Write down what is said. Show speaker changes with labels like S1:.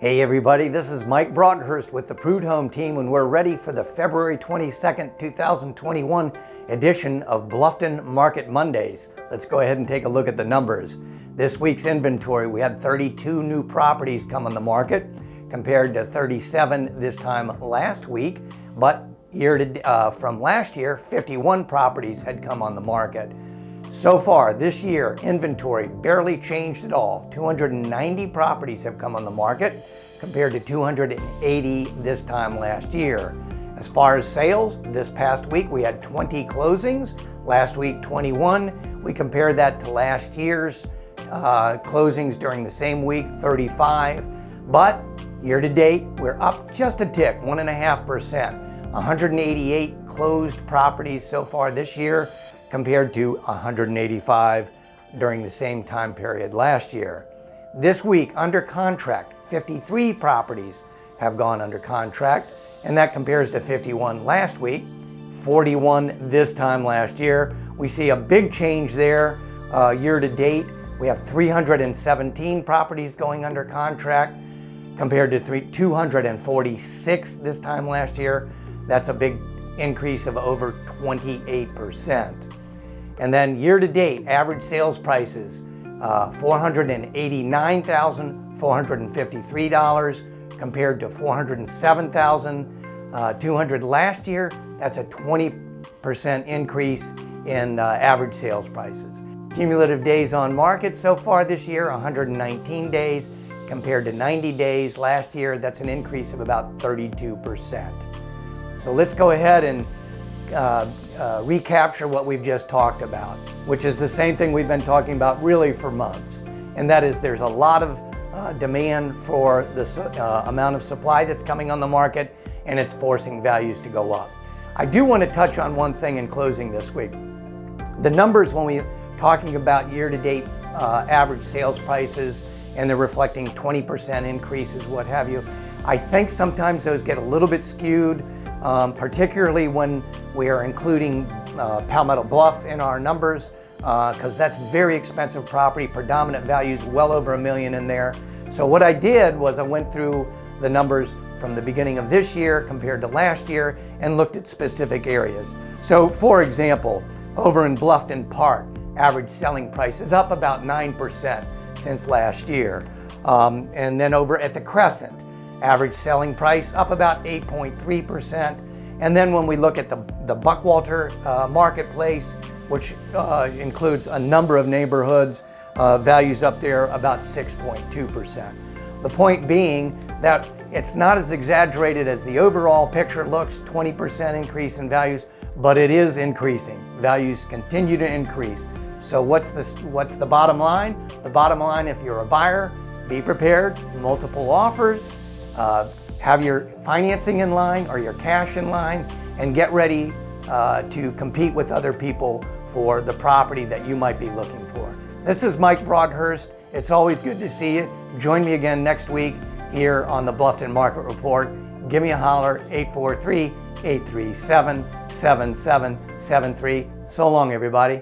S1: Hey everybody, this is Mike Broadhurst with the Prude Home Team, and we're ready for the February 22nd, 2021 edition of Bluffton Market Mondays. Let's go ahead and take a look at the numbers. This week's inventory, we had 32 new properties come on the market compared to 37 this time last week, but from last year, 51 properties had come on the market. So far this year, inventory barely changed at all. 290 properties have come on the market compared to 280 this time last year. As far as sales, this past week we had 20 closings. Last week, 21. We compared that to last year's closings during the same week, 35. But year to date, we're up just a tick, 1.5%. 188 closed properties so far this year, compared to 185 during the same time period last year. This week, under contract, 53 properties have gone under contract, and that compares to 51 last week, 41 this time last year. We see a big change there. Year to date, we have 317 properties going under contract compared to 246 this time last year. That's a big increase of over 28%. And then year to date, average sales prices, $489,453 compared to $407,200 last year. That's a 20% increase in average sales prices. Cumulative days on market so far this year, 119 days compared to 90 days last year. That's an increase of about 32%. So let's go ahead and recapture what we've just talked about, which is the same thing we've been talking about really for months. And that is there's a lot of demand for the amount of supply that's coming on the market, and it's forcing values to go up. I do want to touch on one thing in closing this week. The numbers when we're talking about year-to-date average sales prices, and they're reflecting 20% increases, what have you, I think sometimes those get a little bit skewed, particularly when we are including Palmetto Bluff in our numbers, because that's very expensive property, predominant values well over $1 million in there. So what I did was I went through the numbers from the beginning of this year compared to last year and looked at specific areas. So for example, over in Bluffton Park, average selling price is up about 9% since last year. And then over at the Crescent, average selling price up about 8.3%. And then when we look at the Buckwalter marketplace, which includes a number of neighborhoods, values up there about 6.2%. The point being that it's not as exaggerated as the overall picture looks, 20% increase in values, but it is increasing. Values continue to increase. So what's the bottom line? The bottom line, if you're a buyer, be prepared, multiple offers, have your financing in line or your cash in line, and get ready to compete with other people for the property that you might be looking for. This is Mike Broadhurst. It's always good to see you. Join me again next week here on the Bluffton Market Report. Give me a holler, 843-837-7773. So long, everybody.